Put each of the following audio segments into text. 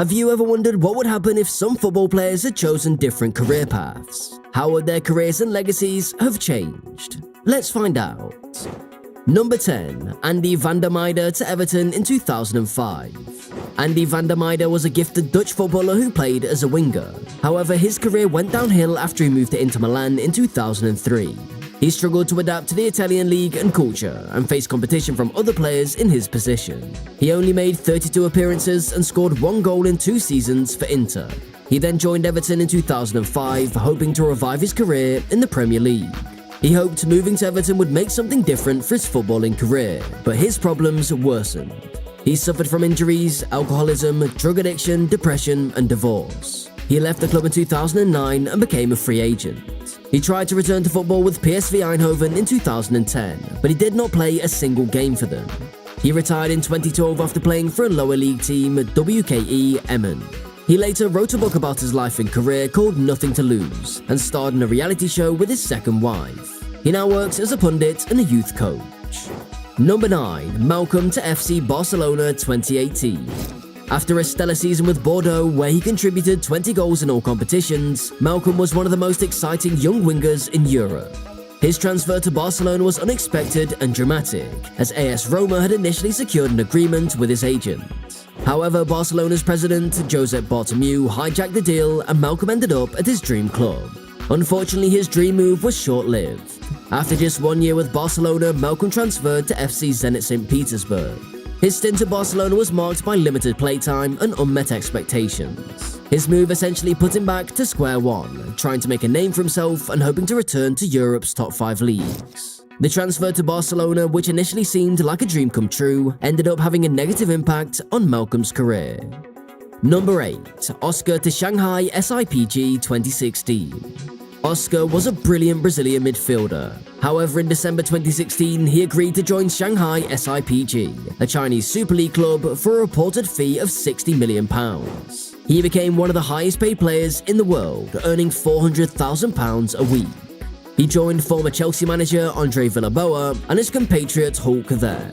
Have you ever wondered what would happen if some football players had chosen different career paths? How would their careers and legacies have changed? Let's find out. Number 10. Andy van der Meijden to Everton in 2005. Andy van der Meijden was a gifted Dutch footballer who played as a winger. However, his career went downhill after he moved to Inter Milan in 2003. He struggled to adapt to the Italian league and culture and faced competition from other players in his position. He only made 32 appearances and scored 1 goal in 2 seasons for Inter. He then joined Everton in 2005, hoping to revive his career in the Premier League. He hoped moving to Everton would make something different for his footballing career, but his problems worsened. He suffered from injuries, alcoholism, drug addiction, depression, and divorce. He left the club in 2009 and became a free agent. He tried to return to football with PSV Eindhoven in 2010, but he did not play a single game for them. He retired in 2012 after playing for a lower league team, WKE Emmen. He later wrote a book about his life and career called Nothing to Lose, and starred in a reality show with his second wife. He now works as a pundit and a youth coach. Number 9. Malcom to FC Barcelona 2018. After a stellar season with Bordeaux, where he contributed 20 goals in all competitions, Malcom was one of the most exciting young wingers in Europe. His transfer to Barcelona was unexpected and dramatic, as AS Roma had initially secured an agreement with his agent. However, Barcelona's president, Josep Bartomeu, hijacked the deal and Malcom ended up at his dream club. Unfortunately, his dream move was short-lived. After just 1 year with Barcelona, Malcom transferred to FC Zenit St. Petersburg. His stint at Barcelona was marked by limited playtime and unmet expectations. His move essentially put him back to square one, trying to make a name for himself and hoping to return to Europe's top 5 leagues. The transfer to Barcelona, which initially seemed like a dream come true, ended up having a negative impact on Malcom's career. Number 8. Oscar to Shanghai SIPG 2016. Oscar was a brilliant Brazilian midfielder. However, in December 2016, he agreed to join Shanghai SIPG, a Chinese Super League club, for a reported fee of £60 million. He became one of the highest paid players in the world, earning £400,000 a week. He joined former Chelsea manager Andre Villaboa and his compatriot Hulk there.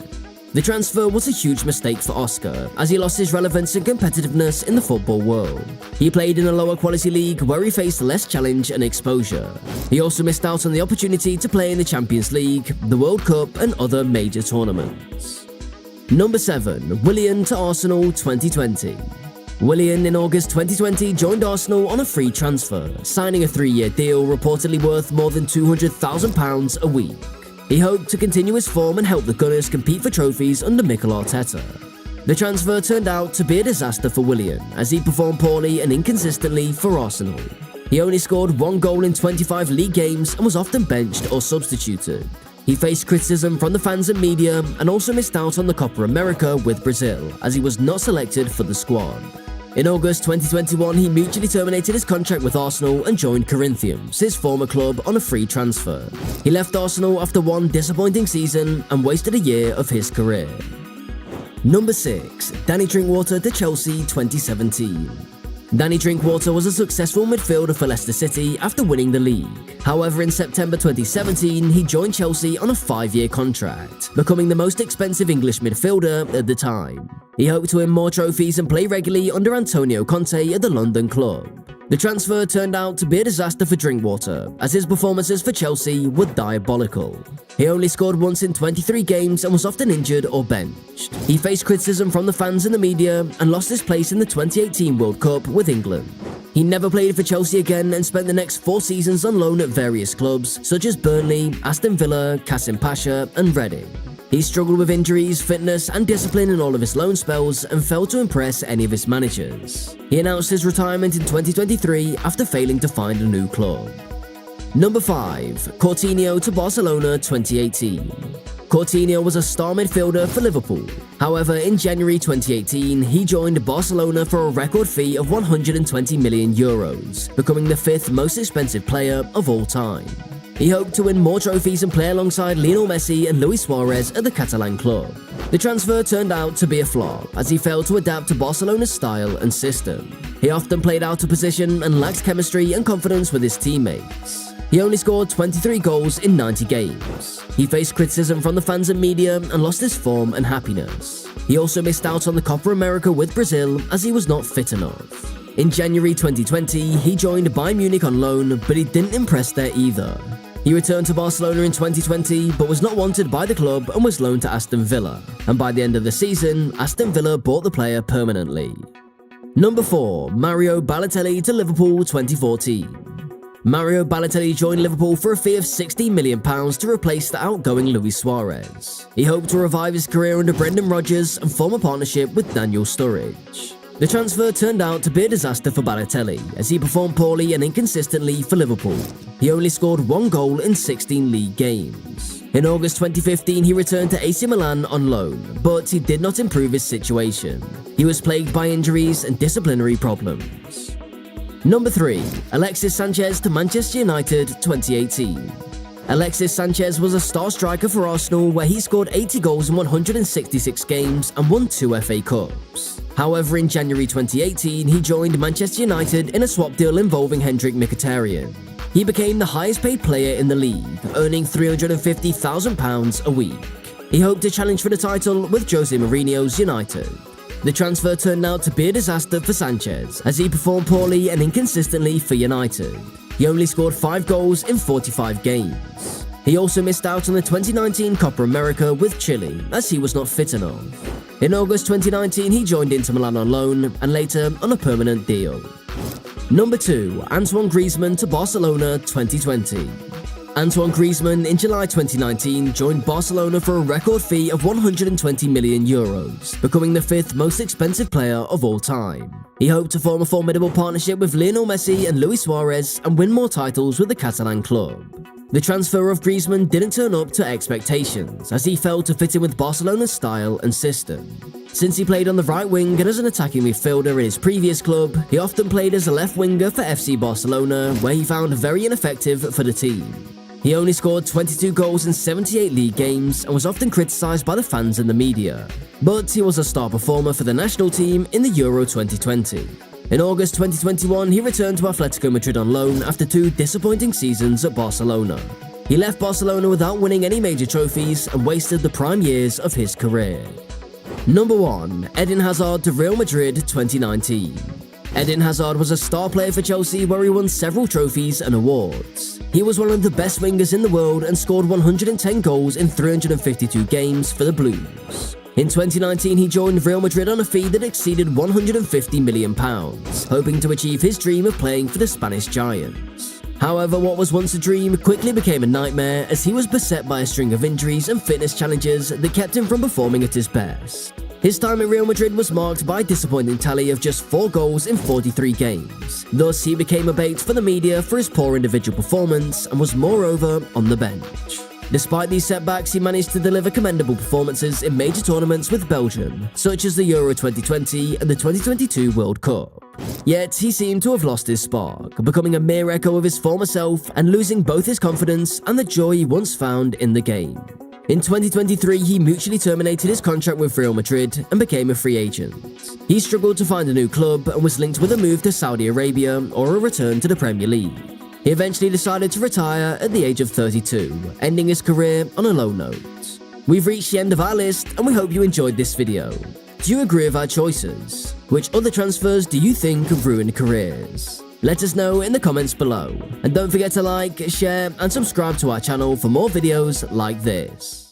The transfer was a huge mistake for Oscar, as he lost his relevance and competitiveness in the football world. He played in a lower quality league where he faced less challenge and exposure. He also missed out on the opportunity to play in the Champions League, the World Cup, and other major tournaments. Number 7. Willian to Arsenal 2020. Willian in August 2020 joined Arsenal on a free transfer, signing a 3-year deal reportedly worth more than £200,000 a week. He hoped to continue his form and help the Gunners compete for trophies under Mikel Arteta. The transfer turned out to be a disaster for Willian, as he performed poorly and inconsistently for Arsenal. He only scored 1 goal in 25 league games and was often benched or substituted. He faced criticism from the fans and media and also missed out on the Copa America with Brazil, as he was not selected for the squad. In August 2021, he mutually terminated his contract with Arsenal and joined Corinthians, his former club, on a free transfer. He left Arsenal after 1 disappointing season and wasted a year of his career. Number 6. Danny Drinkwater to Chelsea 2017. Danny Drinkwater was a successful midfielder for Leicester City after winning the league. However, in September 2017, he joined Chelsea on a 5-year contract, becoming the most expensive English midfielder at the time. He hoped to win more trophies and play regularly under Antonio Conte at the London club. The transfer turned out to be a disaster for Drinkwater, as his performances for Chelsea were diabolical. He only scored once in 23 games and was often injured or benched. He faced criticism from the fans and the media and lost his place in the 2018 World Cup with England. He never played for Chelsea again and spent the next 4 seasons on loan at various clubs such as Burnley, Aston Villa, Qasim Pasha, and Reading. He struggled with injuries, fitness, and discipline in all of his loan spells and failed to impress any of his managers. He announced his retirement in 2023 after failing to find a new club. Number 5. Coutinho to Barcelona 2018. Coutinho was a star midfielder for Liverpool. However, in January 2018, he joined Barcelona for a record fee of €120 million, becoming the 5th most expensive player of all time. He hoped to win more trophies and play alongside Lionel Messi and Luis Suarez at the Catalan club. The transfer turned out to be a flop, as he failed to adapt to Barcelona's style and system. He often played out of position and lacked chemistry and confidence with his teammates. He only scored 23 goals in 90 games. He faced criticism from the fans and media and lost his form and happiness. He also missed out on the Copa America with Brazil as he was not fit enough. In January 2020, he joined Bayern Munich on loan, but he didn't impress there either. He returned to Barcelona in 2020, but was not wanted by the club and was loaned to Aston Villa. And by the end of the season, Aston Villa bought the player permanently. Number 4. Mario Balotelli to Liverpool 2014. Mario Balotelli joined Liverpool for a fee of £60 million to replace the outgoing Luis Suarez. He hoped to revive his career under Brendan Rodgers and form a partnership with Daniel Sturridge. The transfer turned out to be a disaster for Balotelli, as he performed poorly and inconsistently for Liverpool. He only scored 1 goal in 16 league games. In August 2015, he returned to AC Milan on loan, but he did not improve his situation. He was plagued by injuries and disciplinary problems. Number 3. Alexis Sanchez to Manchester United 2018. Alexis Sanchez was a star striker for Arsenal, where he scored 80 goals in 166 games and won 2 FA Cups. However, in January 2018, he joined Manchester United in a swap deal involving Hendrik Mkhitaryan. He became the highest paid player in the league, earning £350,000 a week. He hoped to challenge for the title with Jose Mourinho's United. The transfer turned out to be a disaster for Sanchez, as he performed poorly and inconsistently for United. He only scored 5 goals in 45 games. He also missed out on the 2019 Copa America with Chile, as he was not fit enough. In August 2019, he joined Inter Milan on loan, and later on a permanent deal. Number 2. Antoine Griezmann to Barcelona 2020. Antoine Griezmann in July 2019 joined Barcelona for a record fee of €120 million, becoming the 5th most expensive player of all time. He hoped to form a formidable partnership with Lionel Messi and Luis Suarez and win more titles with the Catalan club. The transfer of Griezmann didn't turn up to expectations, as he failed to fit in with Barcelona's style and system. Since he played on the right wing and as an attacking midfielder in his previous club, he often played as a left winger for FC Barcelona, where he found very ineffective for the team. He only scored 22 goals in 78 league games and was often criticised by the fans and the media. But he was a star performer for the national team in the Euro 2020. In August 2021, he returned to Atletico Madrid on loan after 2 disappointing seasons at Barcelona. He left Barcelona without winning any major trophies and wasted the prime years of his career. Number 1. Edin Hazard to Real Madrid 2019. Edin Hazard was a star player for Chelsea, where he won several trophies and awards. He was one of the best wingers in the world and scored 110 goals in 352 games for the Blues. In 2019, he joined Real Madrid on a fee that exceeded £150 million, hoping to achieve his dream of playing for the Spanish Giants. However, what was once a dream quickly became a nightmare, as he was beset by a string of injuries and fitness challenges that kept him from performing at his best. His time at Real Madrid was marked by a disappointing tally of just 4 goals in 43 games. Thus, he became a bait for the media for his poor individual performance and was moreover on the bench. Despite these setbacks, he managed to deliver commendable performances in major tournaments with Belgium, such as the Euro 2020 and the 2022 World Cup. Yet, he seemed to have lost his spark, becoming a mere echo of his former self and losing both his confidence and the joy he once found in the game. In 2023, he mutually terminated his contract with Real Madrid and became a free agent. He struggled to find a new club and was linked with a move to Saudi Arabia or a return to the Premier League. He eventually decided to retire at the age of 32, ending his career on a low note. We've reached the end of our list, and we hope you enjoyed this video. Do you agree with our choices? Which other transfers do you think have ruined careers? Let us know in the comments below. And don't forget to like, share, and subscribe to our channel for more videos like this.